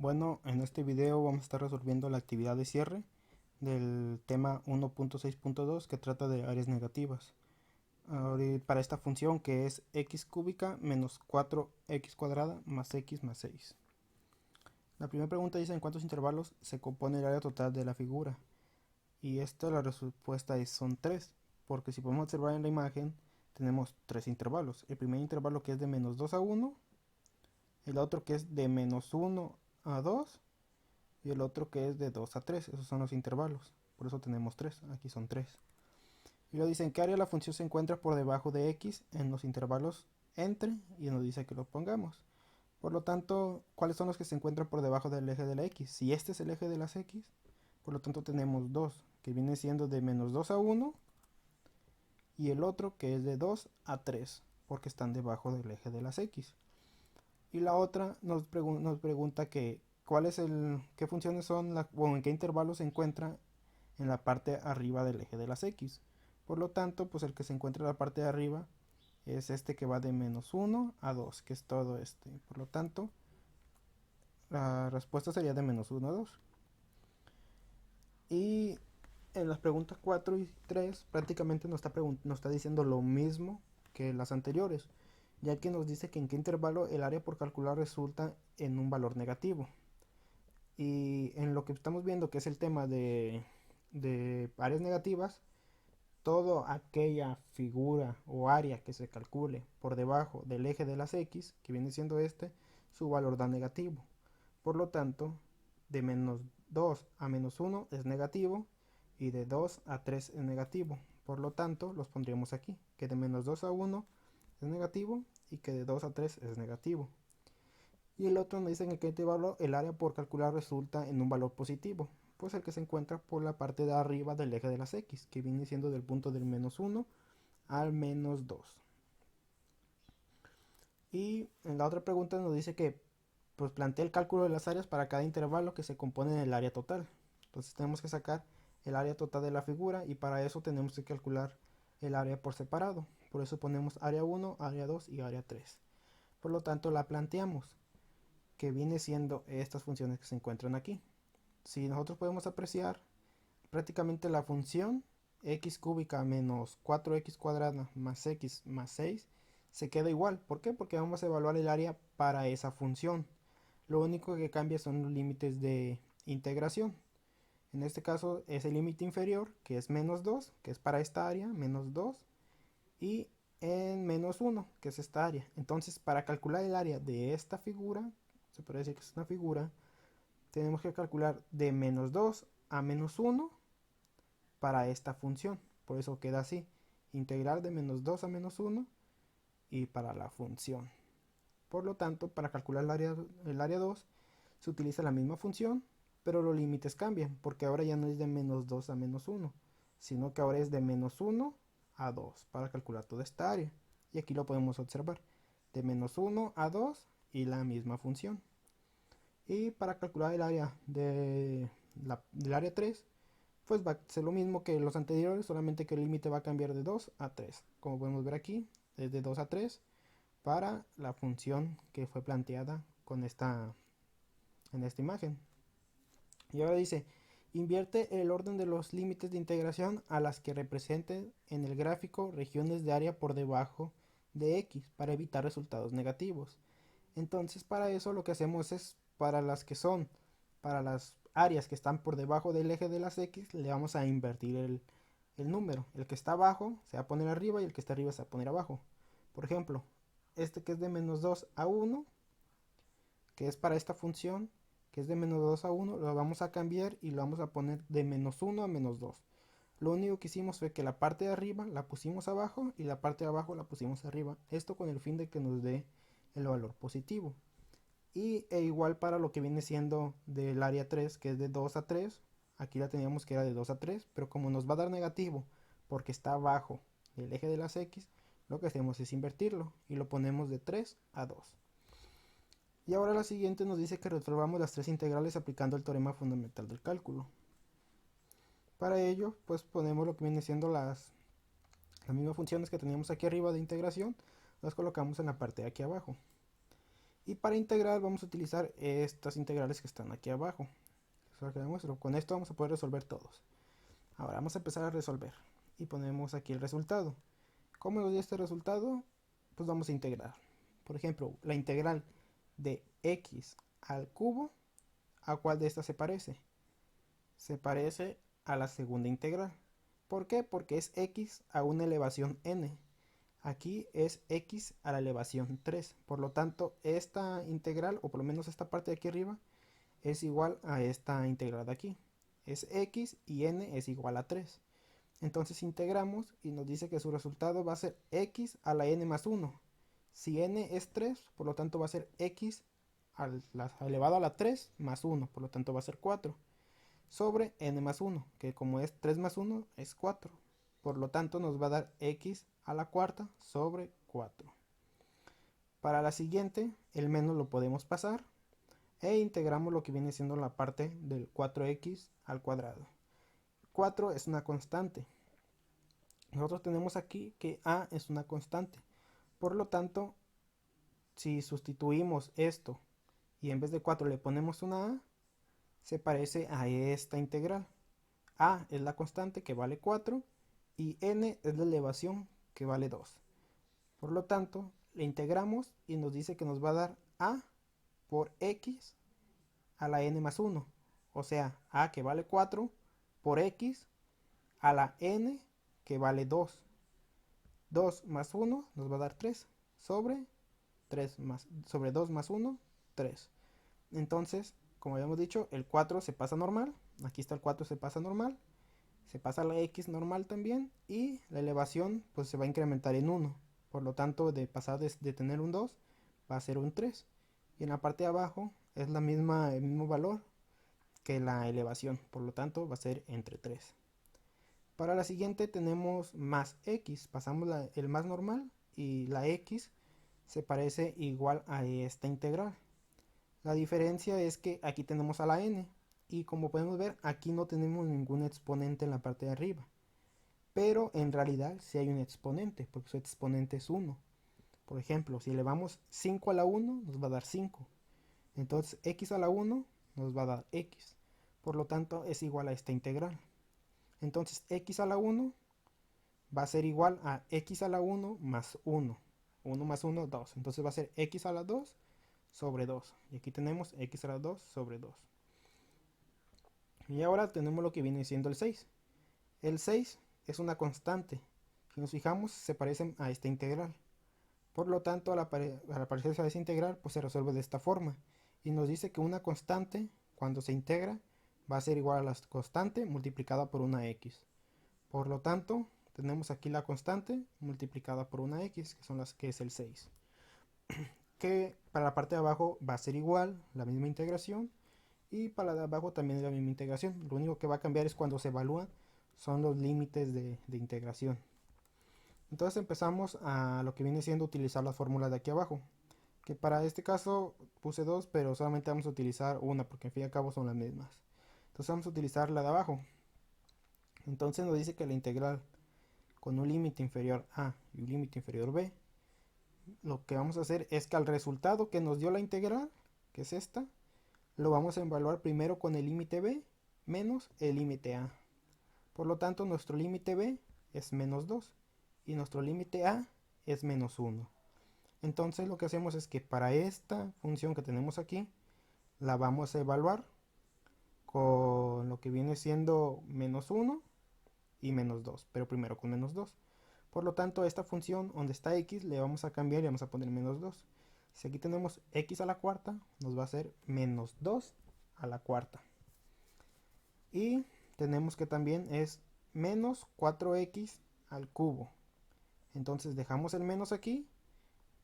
Bueno, en este video vamos a estar resolviendo la actividad de cierre del tema 1.6.2 que trata de áreas negativas. Para esta función que es x cúbica menos 4x cuadrada más x más 6. La primera pregunta dice en cuántos intervalos se compone el área total de la figura. Y la respuesta son 3, porque si podemos observar en la imagen tenemos 3 intervalos. El primer intervalo que es de menos 2 a 1, el otro que es de menos 1 a 2 y el otro que es de 2 a 3. Esos son los intervalos, por eso tenemos 3, aquí son 3. Y luego dice en qué área la función se encuentra por debajo de x en los intervalos entre, y nos dice que lo pongamos. Por lo tanto, ¿cuáles son los que se encuentran por debajo del eje de la x? Si este es el eje de las x, por lo tanto tenemos 2, que viene siendo de menos 2 a 1, y el otro que es de 2 a 3, porque están debajo del eje de las x. Y la otra nos pregunta que qué funciones son, o en qué intervalo se encuentra en la parte arriba del eje de las x. Por lo tanto, pues el que se encuentra en la parte de arriba es este que va de menos 1 a 2, que es todo este. Por lo tanto, la respuesta sería de menos 1 a 2. Y en las preguntas 4 y 3 prácticamente nos está diciendo lo mismo que las anteriores, ya que nos dice que en qué intervalo el área por calcular resulta en un valor negativo. Y en lo que estamos viendo, que es el tema de áreas negativas, toda aquella figura o área que se calcule por debajo del eje de las x, que viene siendo su valor da negativo. Por lo tanto, de menos 2 a menos 1 es negativo y de 2 a 3 es negativo. Por lo tanto, los pondríamos aquí, que de menos 2 a 1 es negativo y que de 2 a 3 es negativo. Y el otro nos dice en el que intervalo el área por calcular resulta en un valor positivo, pues el que se encuentra por la parte de arriba del eje de las x, que viene siendo del punto del menos 1 al menos 2. Y en la otra pregunta nos dice que pues plantea el cálculo de las áreas para cada intervalo que se compone en el área total. Entonces tenemos que sacar el área total de la figura y para eso tenemos que calcular el área por separado. Por eso ponemos área 1, área 2 y área 3. Por lo tanto la planteamos, que viene siendo estas funciones que se encuentran aquí. Si nosotros podemos apreciar, prácticamente la función x cúbica menos 4x cuadrada más x más 6 se queda igual. ¿Por qué? Porque vamos a evaluar el área para esa función. Lo único que cambia son los límites de integración. En este caso es el límite inferior, que es menos 2, que es para esta área, menos 2, y en menos 1, que es esta área. Entonces, para calcular el área de esta figura, se puede decir que es una figura, tenemos que calcular de menos 2 a menos 1 para esta función. Por eso queda así, integral de menos 2 a menos 1 y para la función. Por lo tanto, para calcular el área 2 se utiliza la misma función, pero los límites cambian, porque ahora ya no es de menos 2 a menos 1, sino que ahora es de menos 1 a 2 para calcular toda esta área. Y aquí lo podemos observar, de menos 1 a 2 y la misma función. Y para calcular el área del área 3, pues va a ser lo mismo que los anteriores, solamente que el límite va a cambiar de 2 a 3. Como podemos ver aquí, es de 2 a 3 para la función que fue planteada en esta imagen. Y ahora dice, invierte el orden de los límites de integración a las que representen en el gráfico regiones de área por debajo de x para evitar resultados negativos. Entonces para eso lo que hacemos es para las áreas que están por debajo del eje de las x, le vamos a invertir el número. El que está abajo se va a poner arriba y el que está arriba se va a poner abajo. Por ejemplo, este que es de menos 2 a 1, que es para esta función, que es de menos 2 a 1, lo vamos a cambiar y lo vamos a poner de menos 1 a menos 2. Lo único que hicimos fue que la parte de arriba la pusimos abajo y la parte de abajo la pusimos arriba. Esto con el fin de que nos dé el valor positivo. E igual para lo que viene siendo del área 3, que es de 2 a 3. Aquí la teníamos que era de 2 a 3, pero como nos va a dar negativo porque está abajo del eje de las x, lo que hacemos es invertirlo y lo ponemos de 3 a 2. Y ahora la siguiente nos dice que resolvamos las tres integrales aplicando el teorema fundamental del cálculo. Para ello, pues ponemos lo que viene siendo las mismas funciones que teníamos aquí arriba de integración, las colocamos en la parte de aquí abajo. Y para integrar vamos a utilizar estas integrales que están aquí abajo. Con esto vamos a poder resolver todos. Ahora vamos a empezar a resolver. Y ponemos aquí el resultado. ¿Cómo nos dio este resultado? Pues vamos a integrar. Por ejemplo, la integral de x al cubo, ¿a cuál de estas se parece? Se parece a la segunda integral. ¿Por qué? Porque es x a una elevación n. Aquí es x a la elevación 3. Por lo tanto, esta integral, o por lo menos esta parte de aquí arriba, es igual a esta integral de aquí. Es x y n es igual a 3. Entonces integramos y nos dice que su resultado va a ser x a la n más 1. Si n es 3, por lo tanto va a ser x elevado a la 3 más 1, por lo tanto va a ser 4. Sobre n más 1, que como es 3 más 1 es 4. Por lo tanto nos va a dar x a la cuarta sobre 4. Para la siguiente, el menos lo podemos pasar e integramos lo que viene siendo la parte del 4x al cuadrado. 4 es una constante. Nosotros tenemos aquí que a es una constante. Por lo tanto, si sustituimos esto y en vez de 4 le ponemos una a, se parece a esta integral. A es la constante que vale 4 y n es la elevación que vale 2. Por lo tanto, le integramos y nos dice que nos va a dar a por x a la n más 1. O sea, a que vale 4 por x a la n que vale 2. 2 más 1 nos va a dar 3 sobre 2 más 1, 3. Entonces, como habíamos dicho, el 4 se pasa normal. Aquí está el 4 se pasa normal. Se pasa la x normal también. Y la elevación pues se va a incrementar en 1. Por lo tanto, de pasar de tener un 2, va a ser un 3. Y en la parte de abajo es el mismo valor que la elevación. Por lo tanto, va a ser entre 3. Para la siguiente tenemos más x. Pasamos el más normal y la x se parece igual a esta integral. La diferencia es que aquí tenemos a la n y como podemos ver aquí no tenemos ningún exponente en la parte de arriba. Pero en realidad sí hay un exponente porque su exponente es 1. Por ejemplo, si elevamos 5 a la 1 nos va a dar 5. Entonces x a la 1 nos va a dar x. Por lo tanto es igual a esta integral. Entonces x a la 1 va a ser igual a x a la 1 más 1. 1 más 1, 2. Entonces va a ser x a la 2 sobre 2. Y aquí tenemos x a la 2 sobre 2. Y ahora tenemos lo que viene siendo el 6. El 6 es una constante. Si nos fijamos, se parecen a esta integral. Por lo tanto, al parecerse a esa integral, pues se resuelve de esta forma. Y nos dice que una constante, cuando se integra, va a ser igual a la constante multiplicada por una x. Por lo tanto, tenemos aquí la constante multiplicada por una x, que es el 6. Que para la parte de abajo va a ser igual, la misma integración. Y para la de abajo también es la misma integración. Lo único que va a cambiar es cuando se evalúan, son los límites de integración. Entonces empezamos a lo que viene siendo utilizar las fórmulas de aquí abajo. Que para este caso puse dos, pero solamente vamos a utilizar una, porque al fin y al cabo son las mismas. Entonces vamos a utilizar la de abajo. Entonces nos dice que la integral con un límite inferior a y un límite inferior b, lo que vamos a hacer es que al resultado que nos dio la integral, que es esta, lo vamos a evaluar primero con el límite b menos el límite a. Por lo tanto, nuestro límite b es menos 2 y nuestro límite a es menos 1. Entonces lo que hacemos es que para esta función que tenemos aquí, la vamos a evaluar con lo que viene siendo menos 1 y menos 2, pero primero con menos 2. Por lo tanto, a esta función donde está x le vamos a cambiar y vamos a poner menos 2. Si aquí tenemos x a la cuarta, nos va a ser menos 2 a la cuarta. Y tenemos que también es menos 4x al cubo. Entonces dejamos el menos aquí,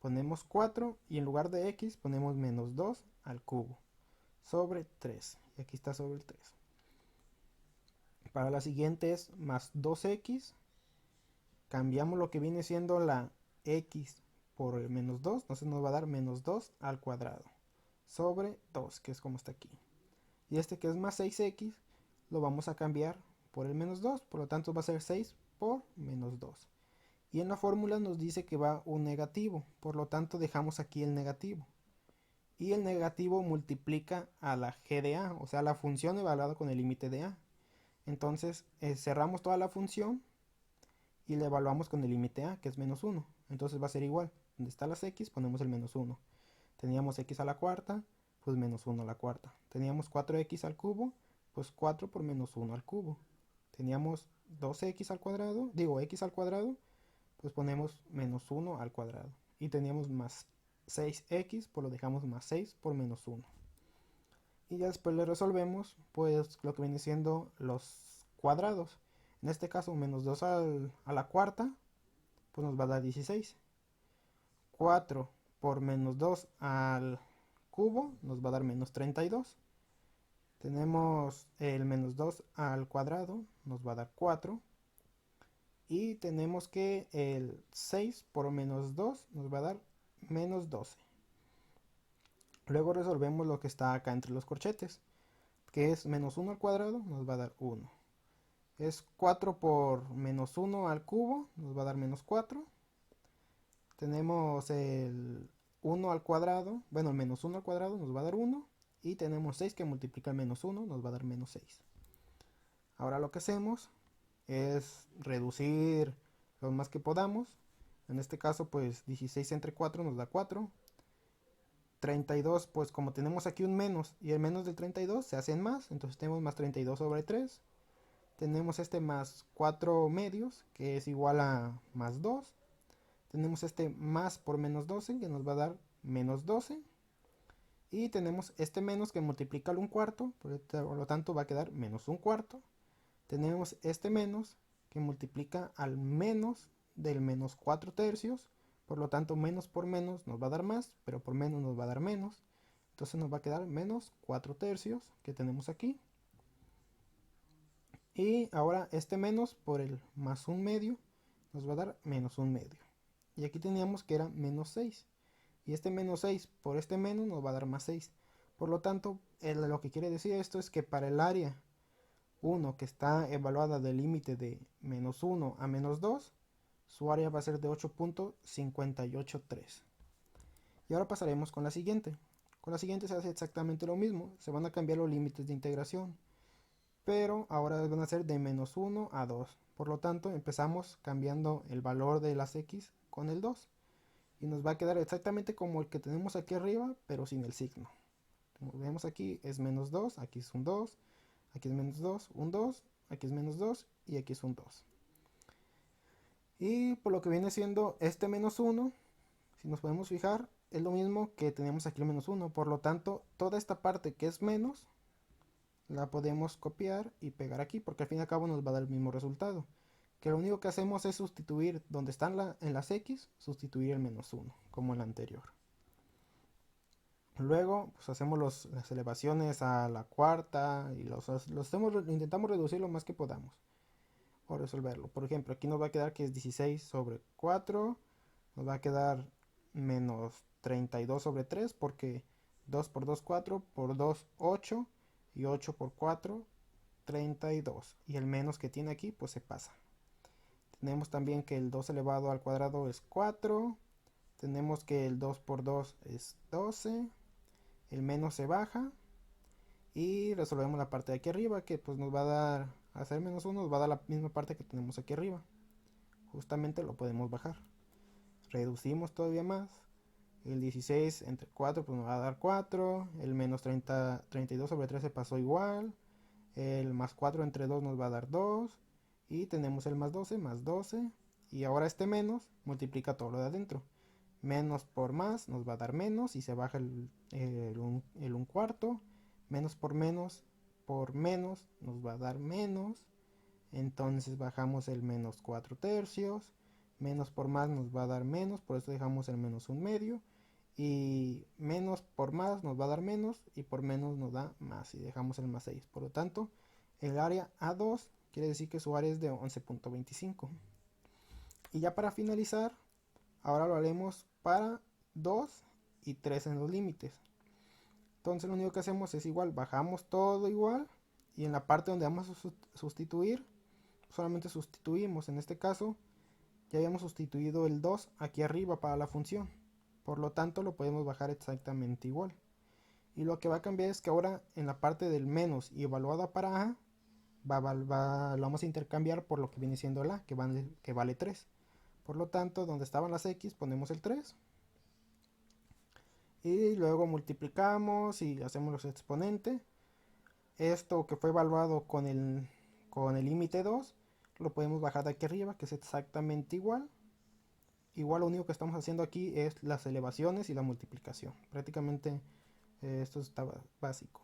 ponemos 4 y en lugar de x ponemos menos 2 al cubo sobre 3. Y aquí está sobre el 3. Para la siguiente es más 2x. Cambiamos lo que viene siendo la x por el menos 2. Entonces nos va a dar menos 2 al cuadrado sobre 2, que es como está aquí. Y este que es más 6x lo vamos a cambiar por el menos 2. Por lo tanto va a ser 6 por menos 2. Y en la fórmula nos dice que va un negativo. Por lo tanto dejamos aquí el negativo. y el negativo multiplica a la g de a, o sea, la función evaluada con el límite de a. Entonces cerramos toda la función y la evaluamos con el límite a, que es menos 1. Entonces va a ser igual. Donde está las x, ponemos el menos 1. Teníamos x a la cuarta, pues menos 1 a la cuarta. Teníamos 4x al cubo, pues 4 por menos 1 al cubo. Teníamos 2x al cuadrado, digo x al cuadrado, pues ponemos menos 1 al cuadrado. Y teníamos más 6x, pues lo dejamos más 6 por menos 1. Y ya después le resolvemos, pues lo que viene siendo los cuadrados. En este caso, menos 2 a la cuarta, pues nos va a dar 16. 4 por menos 2 al cubo nos va a dar menos 32. Tenemos el menos 2 al cuadrado, nos va a dar 4. Y tenemos que el 6 por menos 2 nos va a dar menos 12. Luego resolvemos lo que está acá entre los corchetes, que es menos 1 al cuadrado, nos va a dar 1. Es 4 por menos 1 al cubo, nos va a dar menos 4. Tenemos el 1 al cuadrado, bueno, el menos 1 al cuadrado nos va a dar 1. Y tenemos 6 que multiplica el menos 1, nos va a dar menos 6. Ahora lo que hacemos es reducir lo más que podamos. En este caso, pues 16 entre 4 nos da 4. 32, pues como tenemos aquí un menos y el menos del 32 se hacen más, entonces tenemos más 32 sobre 3. Tenemos este más 4 medios, que es igual a más 2. Tenemos este más por menos 12, que nos va a dar menos 12. Y tenemos este menos que multiplica al 1/4, por lo tanto va a quedar menos 1/4. Tenemos este menos que multiplica al menos del menos 4 tercios, por lo tanto menos por menos nos va a dar más, pero por menos nos va a dar menos. Entonces nos va a quedar menos 4 tercios que tenemos aquí. Y ahora este menos por el más 1 medio nos va a dar menos 1 medio. Y aquí teníamos que era menos 6. Y este menos 6 por este menos nos va a dar más 6. Por lo tanto, lo que quiere decir esto es que para el área 1 que está evaluada del límite de menos 1 a menos 2, su área va a ser de 8.583. Y ahora pasaremos con la siguiente. Con la siguiente se hace exactamente lo mismo. Se van a cambiar los límites de integración. Pero ahora van a ser de menos 1 a 2. Por lo tanto, empezamos cambiando el valor de las x con el 2. Y nos va a quedar exactamente como el que tenemos aquí arriba, pero sin el signo. Como vemos aquí es menos 2, aquí es un 2, aquí es menos 2, un 2, aquí es menos 2 y aquí es un 2. Y por lo que viene siendo este menos 1, si nos podemos fijar, es lo mismo que tenemos aquí el menos 1. Por lo tanto, toda esta parte que es menos, la podemos copiar y pegar aquí, porque al fin y al cabo nos va a dar el mismo resultado. Que lo único que hacemos es sustituir donde están en las x, sustituir el menos 1, como en la anterior. Luego pues hacemos las elevaciones a la cuarta y intentamos reducir lo más que podamos o resolverlo. Por ejemplo, aquí nos va a quedar que es 16 sobre 4, nos va a quedar menos 32 sobre 3 porque 2 por 2 4, por 2 8 y 8 por 4 32. Y el menos que tiene aquí pues se pasa. Tenemos también que el 2 elevado al cuadrado es 4. Tenemos que el 2 por 2 es 12. El menos se baja. Y resolvemos la parte de aquí arriba, que pues nos va a dar, a hacer menos 1, nos va a dar la misma parte que tenemos aquí arriba. Justamente lo podemos bajar. Reducimos todavía más. El 16 entre 4 pues nos va a dar 4. El menos 32 sobre 3 se pasó igual. El más 4 entre 2 nos va a dar 2. Y tenemos el más 12, más 12. Y ahora este menos multiplica todo lo de adentro. Menos por más nos va a dar menos y se baja el 1/4. Menos por menos nos va a dar menos. Entonces bajamos el menos 4 tercios. Menos por más nos va a dar menos, por eso dejamos el menos 1 medio. Y menos por más nos va a dar menos y por menos nos da más y dejamos el más 6. Por lo tanto, el área A2 quiere decir que su área es de 11.25. Y ya para finalizar, ahora lo haremos para 2 y 3 en los límites. Entonces lo único que hacemos es igual, bajamos todo igual y en la parte donde vamos a sustituir, solamente sustituimos. En este caso ya habíamos sustituido el 2 aquí arriba para la función. Por lo tanto lo podemos bajar exactamente igual. Y lo que va a cambiar es que ahora en la parte del menos y evaluada para A, lo vamos a intercambiar por lo que viene siendo el A, que vale 3. Por lo tanto, donde estaban las X ponemos el 3. Y luego multiplicamos y hacemos los exponentes. Esto que fue evaluado con el límite 2, lo podemos bajar de aquí arriba, que es exactamente igual. Igual lo único que estamos haciendo aquí es las elevaciones y la multiplicación. Prácticamente esto está básico.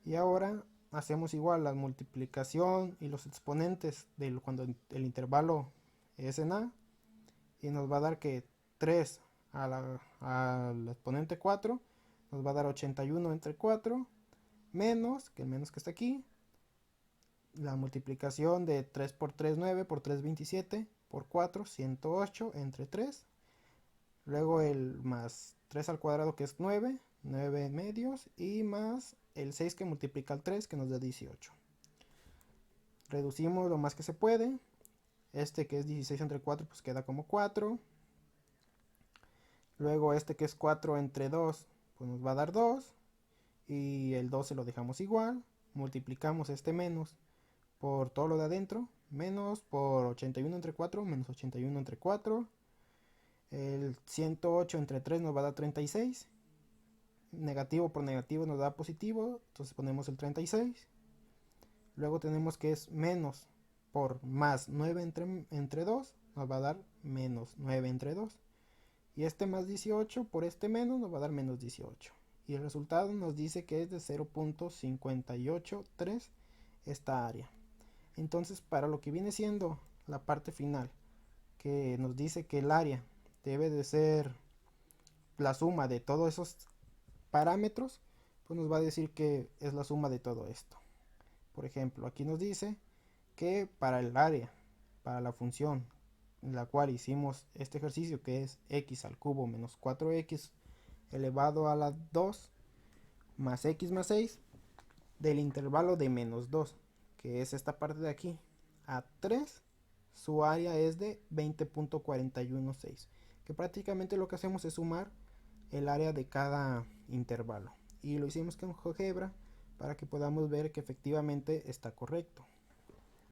Y ahora hacemos igual la multiplicación y los exponentes cuando el intervalo es en A. Y nos va a dar que 3 al exponente 4 nos va a dar 81 entre 4 menos, que el menos que está aquí, la multiplicación de 3 por 3, 9, por 3, 27, por 4, 108 entre 3. Luego el más 3 al cuadrado que es 9, 9 medios y más el 6 que multiplica al 3 que nos da 18. Reducimos lo más que se puede. Este que es 16 entre 4 pues queda como 4. Luego este que es 4 entre 2 pues nos va a dar 2. Y el 2 se lo dejamos igual. Multiplicamos este menos por todo lo de adentro. Menos por 81 entre 4, menos 81 entre 4. El 108 entre 3 nos va a dar 36. Negativo por negativo nos da positivo. Entonces ponemos el 36. Luego tenemos que es menos por más 9 entre 2 nos va a dar menos 9 entre 2. Y este más 18 por este menos nos va a dar menos 18. Y el resultado nos dice que es de 0.583 esta área. Entonces para lo que viene siendo la parte final, que nos dice que el área debe de ser la suma de todos esos parámetros, pues nos va a decir que es la suma de todo esto. Por ejemplo, aquí nos dice que para el área, para la función en la cual hicimos este ejercicio, que es x al cubo menos 4x elevado a la 2 más x más 6 del intervalo de menos 2, que es esta parte de aquí, a 3, su área es de 20.416, que prácticamente lo que hacemos es sumar el área de cada intervalo. Y lo hicimos con GeoGebra para que podamos ver que efectivamente está correcto.